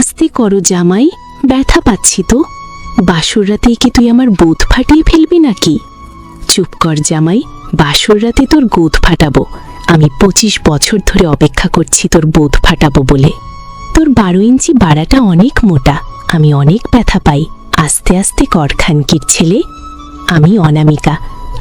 আস্তে করো জামাই, ব্যথা পাচ্ছি তো। বাসর রাতে কি তুই আমার বুথ ফাটিয়ে ফেলবি নাকি? চুপ কর জামাই, বাসর রাতে তোর গোদ ফাটাবো। আমি 25 বছর ধরে অপেক্ষা করছি তোর বুথ ফাটাবো বলে। তোর 12 ইঞ্চি বাড়াটা অনেক মোটা, আমি অনেক ব্যথা পাই। আস্তে আস্তে কর খানকির ছেলে। আমি অনামিকা,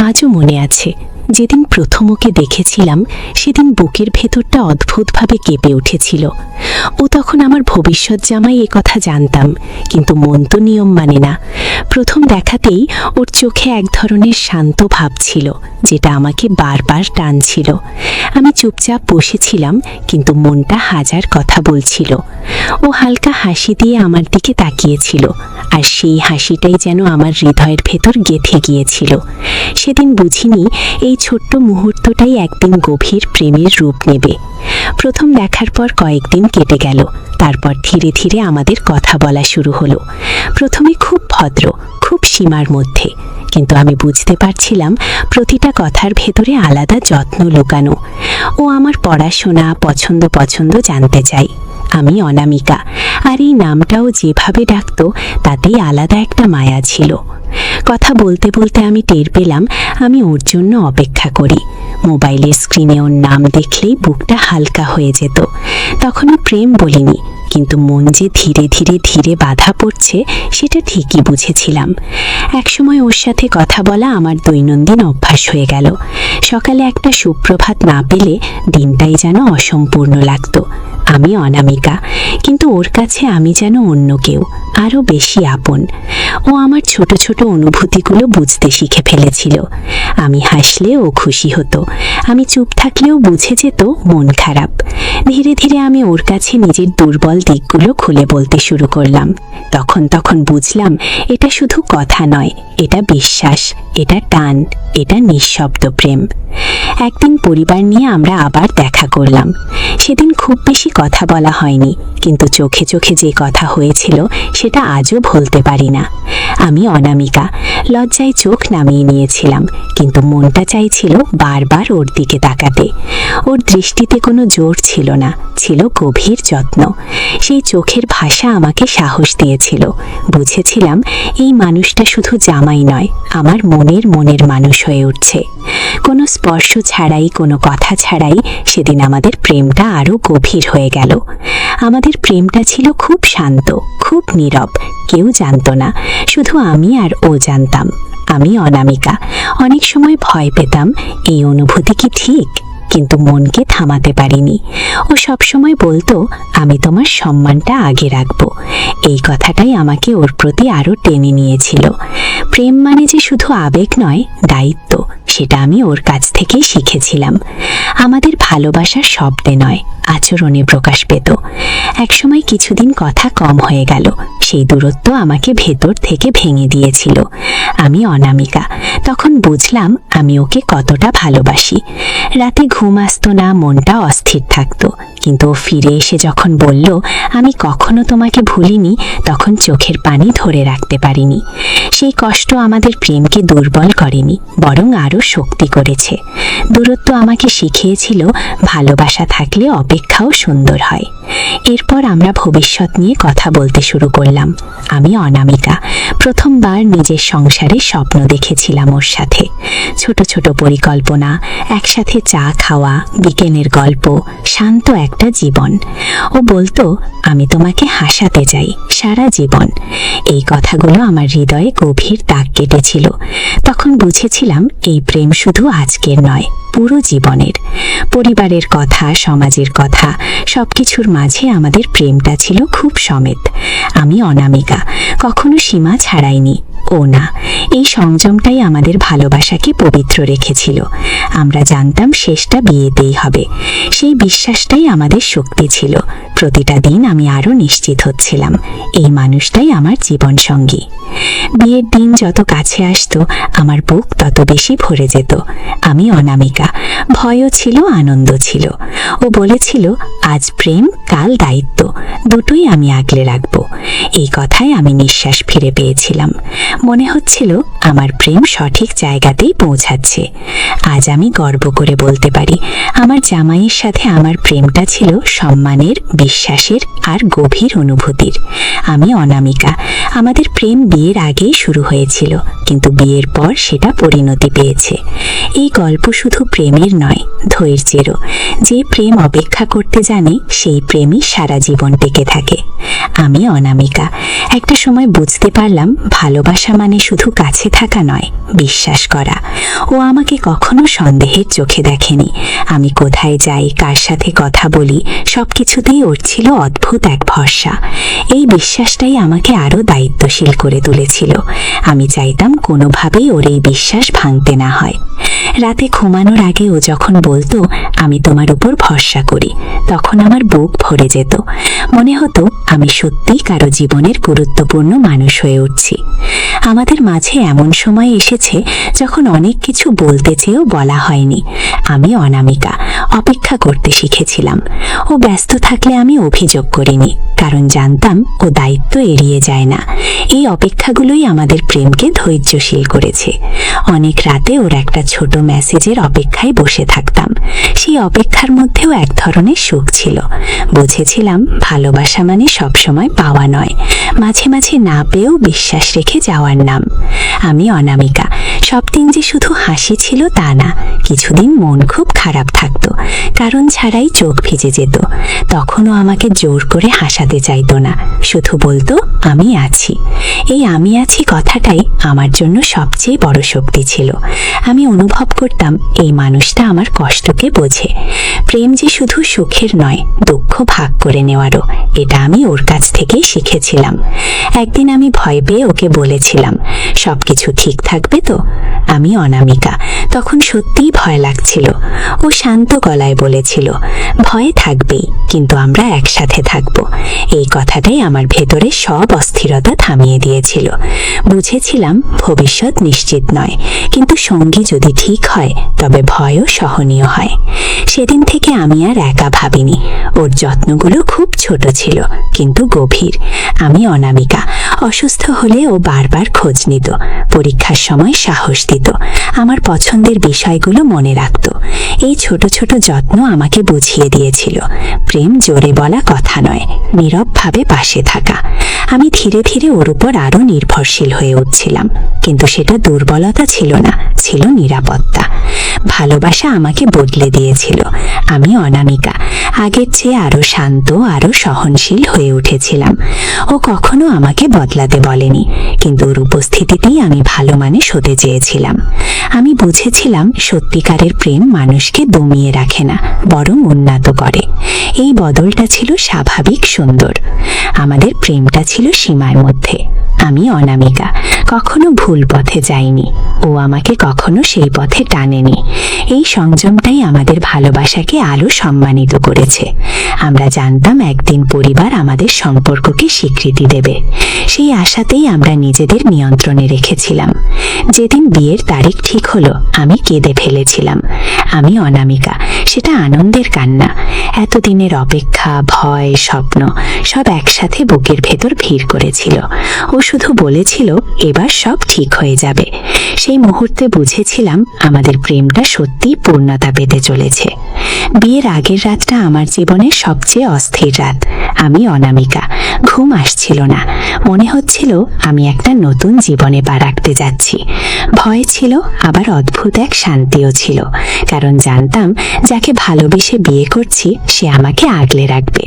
আজও মনে আছে যেদিন প্রথম ওকে দেখেছিলাম, সেদিন বুকের ভেতরটা অদ্ভুতভাবে কেঁপে উঠেছিল। ও তখন আমার ভবিষ্যৎ জামাই, এ কথা জানতাম, কিন্তু মন তো নিয়ম মানে না। প্রথম দেখাতেই ওর চোখে এক ধরনের শান্ত ভাব ছিল, যেটা আমাকে বারবার টানছিল। আমি চুপচাপ বসেছিলাম, কিন্তু মনটা হাজার কথা বলছিল। ও হালকা হাসি দিয়ে আমার দিকে তাকিয়েছিল, আর সেই হাসিটাই যেন আমার হৃদয়ের ভেতর গেঁথে গিয়েছিল। সেদিন বুঝিনি এই ছোট্ট মুহূর্তটাই একদিন গভীর প্রেমের রূপ নেবে। প্রথম দেখার পর কয়েকদিন কেটে গেল, তারপর ধীরে ধীরে আমাদের কথা বলা শুরু হলো। প্রথমে খুব ভদ্র, খুব সীমার মধ্যে, কিন্তু আমি বুঝতে পারছিলাম প্রতিটা কথার ভেতরে আলাদা যত্ন লুকানো। ও আমার পড়াশোনা, পছন্দ জানতে চাই। আমি অনামিকা, আর এই নামটাও যেভাবে ডাকতো তাতেই আলাদা একটা মায়া ছিল। কথা বলতে বলতে আমি টের পেলাম আমি ওর জন্য অপেক্ষা করি। মোবাইলের স্ক্রিনে ওর নাম দেখলেই বুকটা হালকা হয়ে যেত। তখনও প্রেম বলিনি, কিন্তু মন যে ধীরে ধীরে বাধা পড়ছে সেটা ঠিকই বুঝেছিলাম। একসময় ওর সাথে কথা বলা আমার দৈনন্দিন অভ্যাস হয়ে গেল। সকালে একটা সুপ্রভাত না পেলে দিনটাই যেন অসম্পূর্ণ লাগতো। আমি অনামিকা, কিন্তু ওর কাছে আমি যেন অন্য কেউ, আরও বেশি আপন। ও আমার ছোট ছোট অনুভূতিগুলো বুঝতে শিখে ফেলেছিল। আমি হাসলে ও খুশি হতো, আমি চুপ থাকলেও বুঝে যেত মন খারাপ। ধীরে ধীরে আমি ওর কাছে নিজের দুর্বল দিকগুলো খুলে বলতে শুরু করলাম। তখন বুঝলাম এটা শুধু কথা নয়, এটা বিশ্বাস, এটা টান, এটা নিঃশব্দ প্রেম। একদিন পরিবার নিয়ে আমরা আবার দেখা করলাম। সেদিন খুব বেশি কথা বলা হয়নি, কিন্তু চোখে চোখে যে কথা হয়েছিল সেটা আজও ভুলতে পারি না। আমি অনামিকা, লজ্জায় চোখ নামিয়ে নিয়েছিলাম, কিন্তু মনটা চাইছিল বারবার ওর দিকে তাকাতে। ওর দৃষ্টিতে কোনো জোর ছিল না, ছিল গভীর যত্ন। সেই চোখের ভাষা আমাকে সাহস দিয়েছিল। বুঝেছিলাম এই মানুষটা শুধু জামাই নয়, আমার মনের মানুষ হয়ে উঠছে। কোনো স্পর্শ ছাড়াই, কোনো কথা ছাড়াই সেদিন আমাদের প্রেমটা আরও গভীর হয়ে গেল। আমাদের প্রেমটা ছিল খুব শান্ত, খুব নীরব, কেউ জানতো না, শুধু আমি আর ও জানতাম। আমি অনামিকা, অনেক সময় ভয় পেতাম এই অনুভূতি কি ঠিক, কিন্তু মনকে থামাতে পারিনি। ও সবসময় বলতো আমি তোমার সম্মানটা আগে রাখবো। এই কথাটাই আমাকে ওর প্রতি আরও টেনে নিয়েছিল। প্রেম মানে যে শুধু আবেগ নয়, দায়িত্ব, সেটা আমি ওর কাছ থেকেই শিখেছিলাম। আমাদের ভালোবাসার শব্দে নয়, আচরণে প্রকাশ পেত। একসময় কিছুদিন কথা কম হয়ে গেল, সেই দূরত্ব আমাকে ভেতর থেকে ভেঙে দিয়েছিল। আমি অনামিকা, তখন বুঝলাম আমি ওকে কতটা ভালোবাসি। রাতে ঘুম আসতো না, মনটা অস্থির থাকতো, কিন্তু ও ফিরে এসে যখন বলল আমি কখনো তোমাকে ভুলিনি, তখন চোখের পানি ধরে রাখতে পারিনি। সেই কষ্ট আমাদের প্রেমকে দুর্বল করেনি, বরং আরও শক্তি করেছে। দূরত্ব আমাকে শিখিয়েছিল ভালোবাসা থাকলে অপেক্ষাও সুন্দর হয়। এরপর আমরা ভবিষ্যৎ নিয়ে কথা বলতে শুরু করলাম। আমি অনামিকা, প্রথমবার নিজের সংসারে স্বপ্ন দেখেছিলাম ওর সাথে। ছোট ছোট পরিকল্পনা, একসাথে চা খাওয়া, বিকেলের গল্প, শান্ত একটা জীবন। ও বলতো আমি তোমাকে হাসাতে চাই সারা জীবন। এই কথাগুলো আমার হৃদয়ে গভীর দাগ কেটেছিল। তখন বুঝেছিলাম এই প্রেম শুধু আজকের নয়, পুরো জীবনের। পরিবারের কথা, সমাজের কথা, সবকিছুর মাঝে আমাদের প্রেমটা ছিল খুব সমেত। আমি অনামিকা, কখনো সীমা ছাড়াইনি, ও না। এই সংযমটাই আমাদের ভালোবাসাকে পবিত্র রেখেছিল। আমরা জানতাম শেষটা বিয়েতেই হবে। সেই বিশ্বাসটাই আমাদের শক্তি ছিল। প্রতিটা দিন আমি আরও নিশ্চিত হচ্ছিলাম এই মানুষটাই আমার জীবন সঙ্গী। বিয়ের দিন যত কাছে আসতো আমার বুক তত বেশি ভরে যেত। আমি অনামিকা, ভয়ও ছিল, আনন্দ ছিল। ও বলেছিল আজ প্রেম, কাল দায়িত্ব, দুটোই আমি আগলে রাখবো। এই কথায় আমি নিঃশ্বাস ফিরে পেয়েছিলাম। মনে হচ্ছিল আমার প্রেম সঠিক জায়গাতেই পৌঁছাচ্ছে। আজ আমি গর্ব করে বলতে পারি, আমার জামাইয়ের সাথে আমার প্রেমটা ছিল সম্মানের, বিশ্বাসের আর গভীর অনুভূতির। আমি অনামিকা। আমাদের প্রেম বিয়ের আগেই শুরু হয়েছিল, কিন্তু বিয়ের পর সেটা পরিণতি পেয়েছে। এই গল্প শুধু প্রেমের নয়, ধৈর্যেরও। যে প্রেম অপেক্ষা করতে জানে সেই প্রেমই সারা জীবন টিকে থাকে। আমি অনামিকা। একটা সময় বুঝতে পারলাম, ভালোবাসা মানে শুধু কাছে থাকা নয়, বিশ্বাস করা। ও আমাকে কখনো সন্দেহের চোখে দেখেনি। আমি কোথায় যাই, কার সাথে কথা বলি, সবকিছুতেই ওর ছিল অদ্ভুত এক ভরসা। এই বিশ্বাসটাই আমাকে আরো দায়িত্বশীল করে তুলেছিল। আমি চাইতাম কোনোভাবেই ওর এই বিশ্বাস ভাঙতে না হয়। রাতে ঘুমানোর আগে ও যখন বলতো, আমি তোমার উপর ভরসা করি, তখন আমার বুক ভরে যেত। মনে হতো আমি সত্যিই কারো জীবনের গুরুত্বপূর্ণ মানুষ হয়ে উঠছি। আমাদের মাঝে এমন সময় এসেছে যখন অনেক কিছু বলতে চেয়েও বলা হয়নি। আমি অনামিকা। অপেক্ষা করতে শিখেছিলাম। ও ব্যস্ত থাকলে আমি অভিযোগ করিনি, কারণ জানতাম ও দায়িত্ব এড়িয়ে যায় না। এই অপেক্ষাগুলোই আমাদের প্রেমকে ধৈর্যশীল করেছে। অনেক রাতে ওর একটা ছোট মেসেজের অপেক্ষায় বসে থাকতাম। সেই অপেক্ষার মধ্যেও এক ধরনের সুখ ছিল। বুঝেছিলাম ভালোবাসা মানে সবসময় পাওয়া নয়, মাঝে মাঝে না পেয়েও বিশ্বাস রেখে যাওয়ার নাম। আমি অনামিকা। সব দিন যে শুধু হাসি ছিল তা না, কিছুদিন মন খুব খারাপ থাকতো, কারণ ছাড়াই চোখ ভিজে যেত। তখনও আমাকে জোর করে হাসাতে চাইতো না, শুধু বলতো আমি আছি। এই আমি আছি কথাটাই আমার জন্য সবচেয়ে বড় শক্তি ছিল। আমি অনুভব করতাম এই মানুষটা আমার কষ্টকে বোঝে। প্রেম যে শুধু সুখের নয়, দুঃখ ভাগ করে নেওয়ারও। এটা আমি ওর কাছ থেকেই শিখেছিলাম। একদিন আমি ভয় পেয়ে ওকে বলেছিলাম, সবকিছু ঠিক থাকবে তো? আমি অনামিকা। তখন সত্যিই ভয় লাগছিল। ও শান্ত গলায় বলেছিল, ভয় থাকবেই, কিন্তু আমরা একসাথে থাকবো। এই কথাটাই আমার ভেতরে সব অস্থিরতা থামিয়ে দিয়েছিল। বুঝেছিলাম ভবিষ্যৎ নিশ্চিত নয়, কিন্তু সঙ্গী যদি ঠিক হয় তবে ভয়ও সহনীয় হয়। সেদিন থেকে আমি আর একা ভাবিনি। ওর যত্নগুলো খুব ছোট ছিল, কিন্তু গভীর। আমি অনামিকা। অসুস্থ হলে ও বারবার খোঁজ নিত, পরীক্ষার সময় সাহস দিত, আমার পছন্দের বিষয়গুলো মনে রাখত। এই ছোট ছোট যত্ন আমাকে বুঝিয়ে দিয়েছিল প্রেম জোরে বলা কথা নয়, নীরবভাবে পাশে থাকা। আমি ধীরে ধীরে ওর উপর আরো নির্ভরশীল হয়ে উঠছিলাম, কিন্তু সেটা দুর্বলতা ছিল না, ছিল নিরাপত্তা। ভালোবাসা আমাকে বদলে দিয়েছিল। আমি অনামিকা। আগের চেয়ে আরো শান্ত, আরো সহনশীল হয়ে উঠেছিলাম। ও কখনো আমাকে বদলাতে বলেনি, কিন্তু ওর উপস্থিতিতেই আমি ভালো মানুষ হতে চেয়েছিলাম। আমি বুঝেছিলাম সত্যিকারের প্রেম মানুষকে দমিয়ে রাখে না, বরং উন্নত করে। এই বদলটা ছিল স্বাভাবিক, সুন্দর। আমাদের প্রেমটা ছিল সীমার মধ্যে। আমি অনামিকা। কখনো ভুল পথে যাইনি, ও আমাকে কখনো সেই পথে টানেনি। এই সংযমটাই আমাদের ভালোবাসাকে আরো সম্মানিত করেছে। আমরা জানতাম একদিন পরিবার আমাদের সম্পর্ককে স্বীকৃতি দেবে। সেই আশাতেই আমরা নিজেদের নিয়ন্ত্রণে রেখেছিলাম। যেদিন বিয়ের তারিখ ঠিক হলো, আমি কেঁদে ফেলেছিলাম। আমি অনামিকা। সেটা আনন্দের কান্না। এতদিনের অপেক্ষা, ভয়, স্বপ্ন সব একসাথে বুকের ভেতর ভিড় করেছিল। ও শুধু বলেছিল এবার সব ঠিক হয়ে যাবে। সেই মুহূর্তে বুঝেছিলাম আমাদের প্রেমটা সত্যি পূর্ণতা পেতে চলেছে। বিয়ের আগের রাতটা আমার জীবনের সবচেয়ে অস্থির রাত। আমি অনামিকা। ঘুম আসছিল না। মনে হচ্ছিল আমি একটা নতুন জীবনে পা রাখতে যাচ্ছি। ভয় ছিল, আবার অদ্ভুত এক শান্তিও ছিল, কারণ জানতাম যাকে ভালোবেসে বিয়ে করছি সে আমাকে আগলে রাখবে।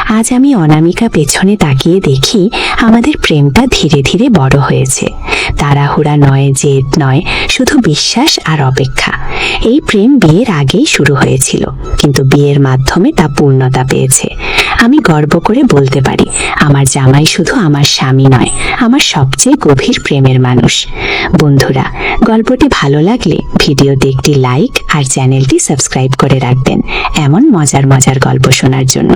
আজ আমি অনামিকা পেছনে তাকিয়ে দেখি আমাদের প্রেমটা ধীরে ধীরে বড় হয়েছে। তাড়াহুড়া নয়, জেদ নয়, শুধু বিশ্বাস আর অপেক্ষা। এই প্রেম বিয়ের আগেই শুরু হয়েছিল, কিন্তু বিয়ের মাধ্যমে তা পূর্ণতা পেয়েছে। আমি গর্ব করে বলতে পারি আমার জামাই শুধু আমার স্বামী নয়, আমার সবচেয়ে গভীর প্রেমের মানুষ। বন্ধুরা, গল্পটি ভালো লাগলে ভিডিওতে একটি লাইক আর চ্যানেলটি সাবস্ক্রাইব করে রাখবেন এমন মজার মজার গল্প শোনার জন্য।